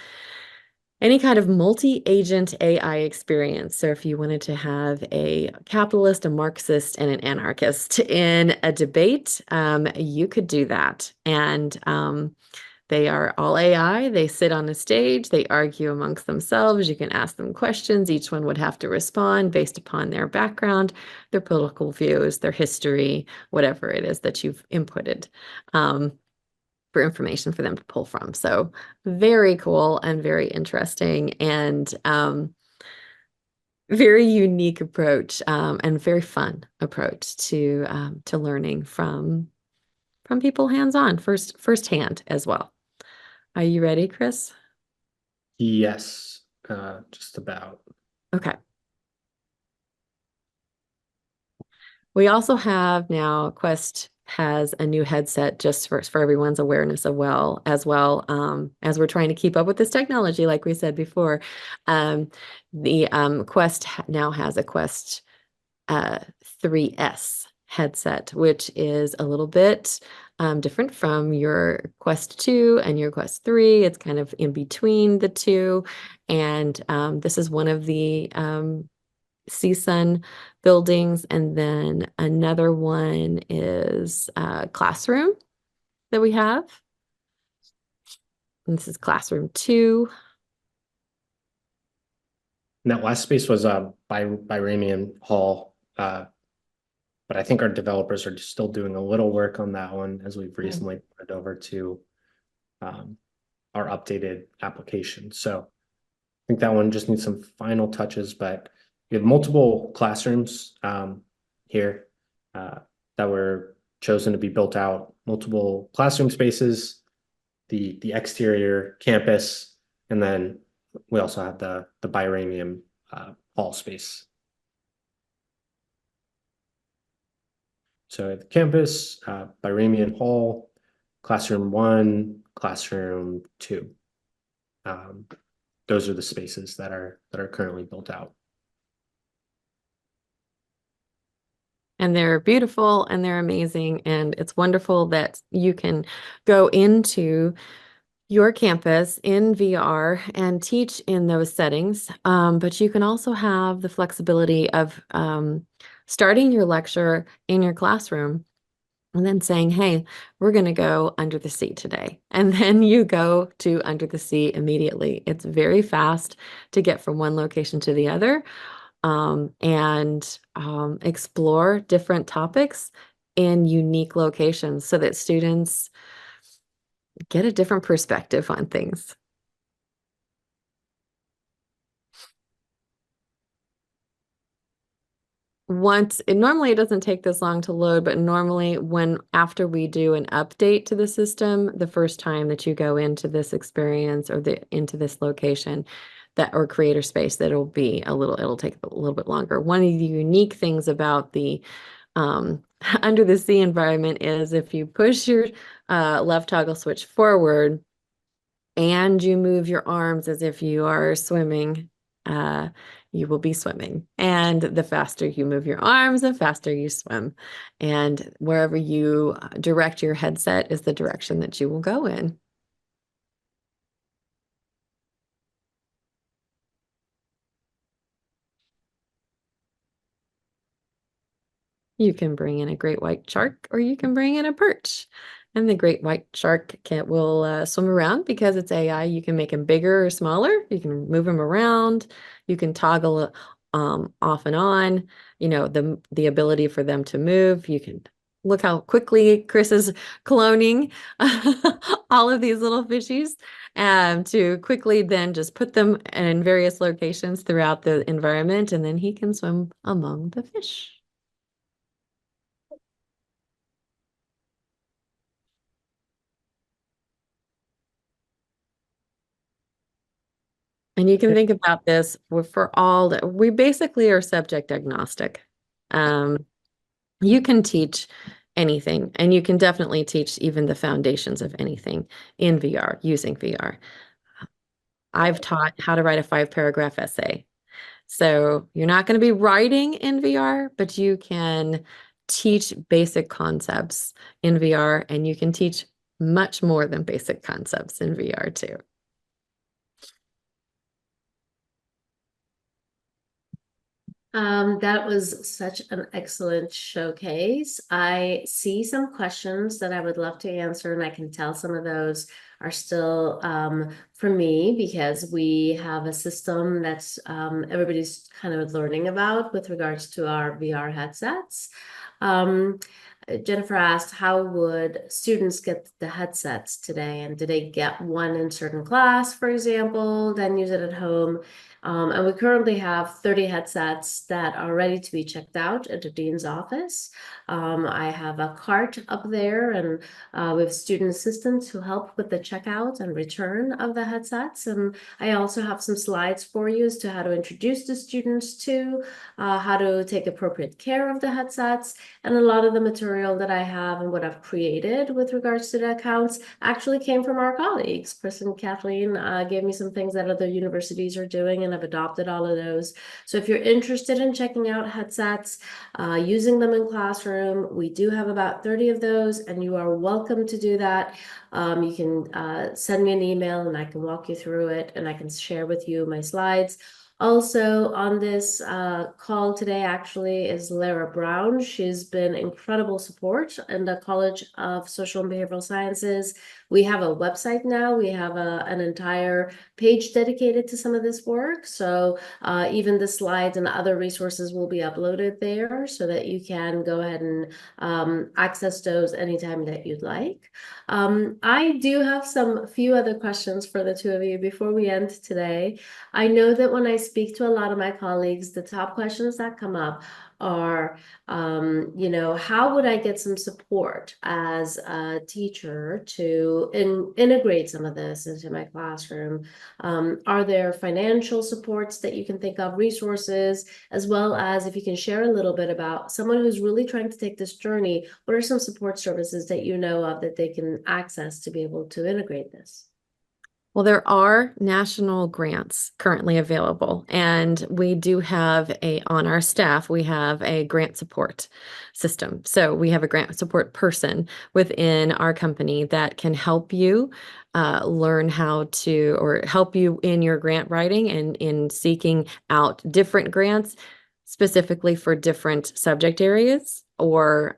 any kind of multi-agent AI experience. So if you wanted to have a capitalist, a Marxist, and an anarchist in a debate, you could do that. And they are all AI. They sit on a stage. They argue amongst themselves. You can ask them questions. Each one would have to respond based upon their background, their political views, their history, whatever it is that you've inputted. For information for them to pull from. So very cool and very interesting, and very unique approach, and very fun approach to learning from people hands-on, firsthand as well. Are you ready, Chris? yes. just about. Okay. We also have now, Quest has a new headset just for everyone's awareness as well, as we're trying to keep up with this technology, like we said before. The Quest now has a Quest 3S headset, which is a little bit different from your Quest 2 and your Quest 3. It's kind of in between the two. And this is one of the CSUN buildings. And then another one is Classroom that we have. And this is Classroom 2. And that last space was by Ramian Hall. But I think our developers are still doing a little work on that one as we've recently put it over to our updated application. So I think that one just needs some final touches, but we have multiple classrooms here that were chosen to be built out, multiple classroom spaces, the exterior campus, and then we also have the Biramium hall space. So at the campus, Biramian Hall, Classroom 1, Classroom 2. Those are the spaces that are currently built out. And they're beautiful and they're amazing. And it's wonderful that you can go into your campus in VR and teach in those settings. But you can also have the flexibility of starting your lecture in your classroom and then saying, hey, we're going to go under the sea today. And then you go to under the sea immediately. It's very fast to get from one location to the other and explore different topics in unique locations so that students get a different perspective on things. Normally it doesn't take this long to load, but normally after we do an update to the system, the first time that you go into this experience or into this location or creator space, it'll take a little bit longer. One of the unique things about the under the sea environment is if you push your left toggle switch forward and you move your arms as if you are swimming, you will be swimming. And the faster you move your arms, the faster you swim. And wherever you direct your headset is the direction that you will go in. You can bring in a great white shark or you can bring in a perch. And the great white shark will swim around because it's AI. You can make him bigger or smaller. You can move him around. You can toggle off and on, the ability for them to move. You can look how quickly Chris is cloning all of these little fishies to quickly then just put them in various locations throughout the environment. And then he can swim among the fish. And you can think about this we basically are subject agnostic. You can teach anything, and you can definitely teach even the foundations of anything in VR, using VR. I've taught how to write a 5-paragraph essay. So you're not going to be writing in VR, but you can teach basic concepts in VR, and you can teach much more than basic concepts in VR too. That was such an excellent showcase. I see some questions that I would love to answer, and I can tell some of those are still for me because we have a system that's everybody's kind of learning about with regards to our VR headsets. Jennifer asked, how would students get the headsets today? And do they get one in certain class, for example, then use it at home? And we currently have 30 headsets that are ready to be checked out at the dean's office. I have a cart up there, and we have student assistants who help with the checkout and return of the headsets. And I also have some slides for you as to how to introduce the students to how to take appropriate care of the headsets. And a lot of the material that I have and what I've created with regards to the accounts actually came from our colleagues. Chris and Kathleen gave me some things that other universities are doing, and I've adopted all of those. So if you're interested in checking out headsets, using them in classroom, we do have about 30 of those, and you are welcome to do that. You can send me an email and I can walk you through it, and I can share with you my slides. Also on this call today actually is Lara Brown. She's been incredible support in the College of Social and Behavioral Sciences. We have a website now. We have an entire page dedicated to some of this work. So even the slides and other resources will be uploaded there so that you can go ahead and access those anytime that you'd like. I do have some few other questions for the two of you before we end today. I know that when I speak to a lot of my colleagues, the top questions that come up are, how would I get some support as a teacher to integrate some of this into my classroom? Are there financial supports that you can think of, resources, as well as if you can share a little bit about someone who's really trying to take this journey, what are some support services that you know of that they can access to be able to integrate this? Well, there are national grants currently available, and we do have on our staff, we have a grant support system. So we have a grant support person within our company that can help you learn how to, or help you in your grant writing and in seeking out different grants specifically for different subject areas, or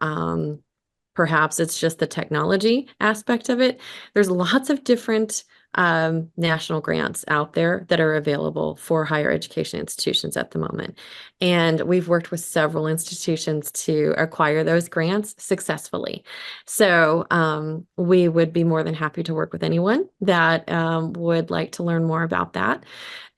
perhaps it's just the technology aspect of it. There's lots of different national grants out there that are available for higher education institutions at the moment. And we've worked with several institutions to acquire those grants successfully. So we would be more than happy to work with anyone that would like to learn more about that.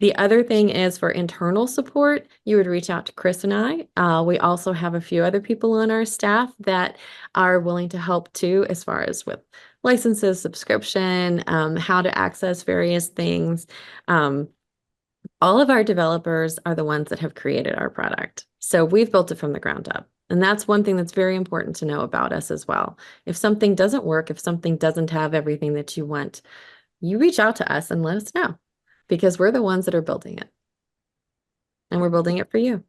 The other thing is for internal support, you would reach out to Chris and I. We also have a few other people on our staff that are willing to help too, as far as with licenses, subscription, how to access various things. All of our developers are the ones that have created our product. So we've built it from the ground up. And that's one thing that's very important to know about us as well. If something doesn't work, if something doesn't have everything that you want, you reach out to us and let us know, because we're the ones that are building it. And we're building it for you.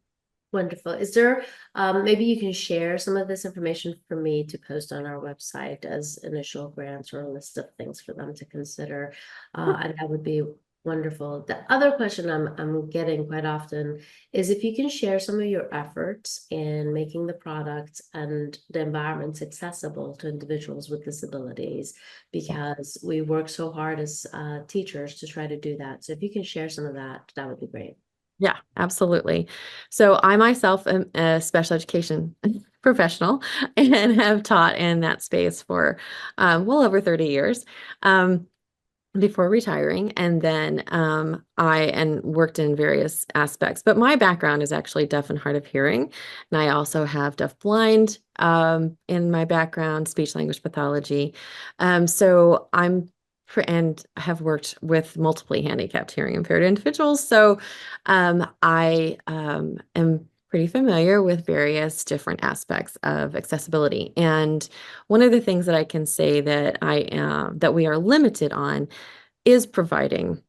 Wonderful. Is there, maybe you can share some of this information for me to post on our website as initial grants or a list of things for them to consider. And that would be wonderful. The other question I'm getting quite often is if you can share some of your efforts in making the product and the environments accessible to individuals with disabilities, because we work so hard as teachers to try to do that. So if you can share some of that, that would be great. Yeah, absolutely. So I myself am a special education professional and have taught in that space for well over 30 years before retiring. And then I worked in various aspects, but my background is actually deaf and hard of hearing. And I also have deaf blind in my background, speech language pathology. So and have worked with multiply handicapped hearing impaired individuals. So I am pretty familiar with various different aspects of accessibility. And one of the things that I can say that that we are limited on is providing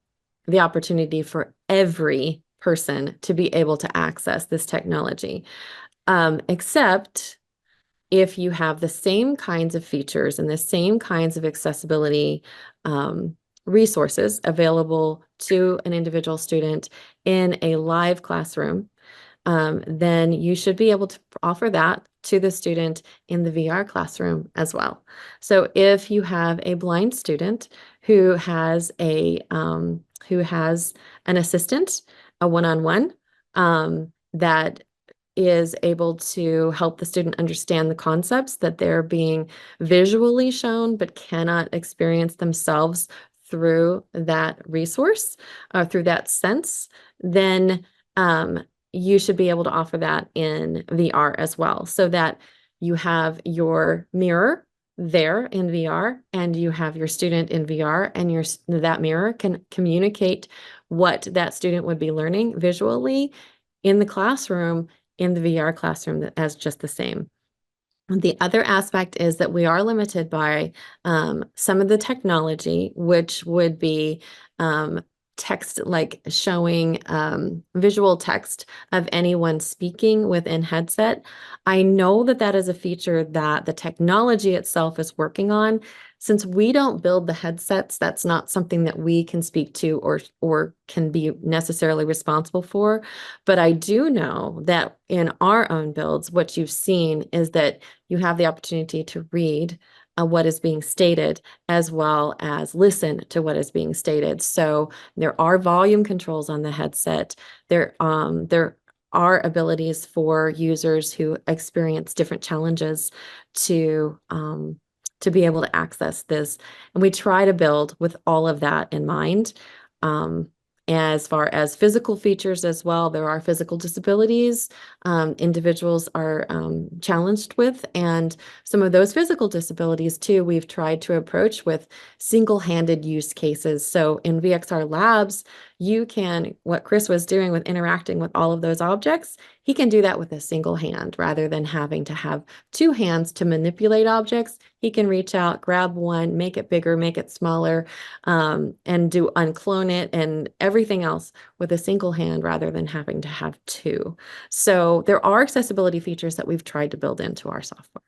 the opportunity for every person to be able to access this technology, except if you have the same kinds of features and the same kinds of accessibility resources available to an individual student in a live classroom, then you should be able to offer that to the student in the VR classroom as well. So if you have a blind student who has an assistant, a one-on-one, that is able to help the student understand the concepts that they're being visually shown but cannot experience themselves through that resource, through that sense, then you should be able to offer that in VR as well, so that you have your mirror there in VR and you have your student in VR, and that mirror can communicate what that student would be learning visually in the classroom, in the VR classroom, as just the same. The other aspect is that we are limited by some of the technology, which would be text, like showing visual text of anyone speaking within headset. I know that that is a feature that the technology itself is working on. Since we don't build the headsets, that's not something that we can speak to or can be necessarily responsible for. But I do know that in our own builds, what you've seen is that you have the opportunity to read what is being stated, as well as listen to what is being stated. So there are volume controls on the headset. There are abilities for users who experience different challenges to be able to access this. And we try to build with all of that in mind. As far as physical features as well, there are physical disabilities individuals are challenged with, and some of those physical disabilities too, we've tried to approach with single-handed use cases. So in VXR Labs, you can, what Chris was doing with interacting with all of those objects, he can do that with a single hand rather than having to have two hands to manipulate objects. He can reach out, grab one, make it bigger, make it smaller, and unclone it and everything else with a single hand rather than having to have two. So there are accessibility features that we've tried to build into our software.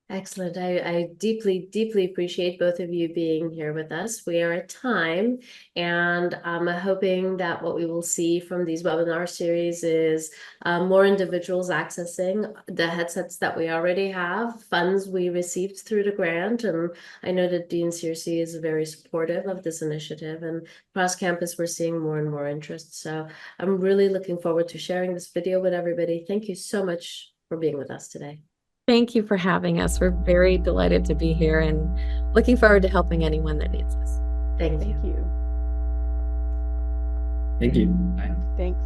Excellent. I deeply, deeply appreciate both of you being here with us. We are at time, and I'm hoping that what we will see from these webinar series is more individuals accessing the headsets that we already have, funds we received through the grant, and I know that Dean Searcy is very supportive of this initiative, and across campus we're seeing more and more interest. So I'm really looking forward to sharing this video with everybody. Thank you so much for being with us today. Thank you for having us. We're very delighted to be here and looking forward to helping anyone that needs us. Thank you. Thank you. Thanks.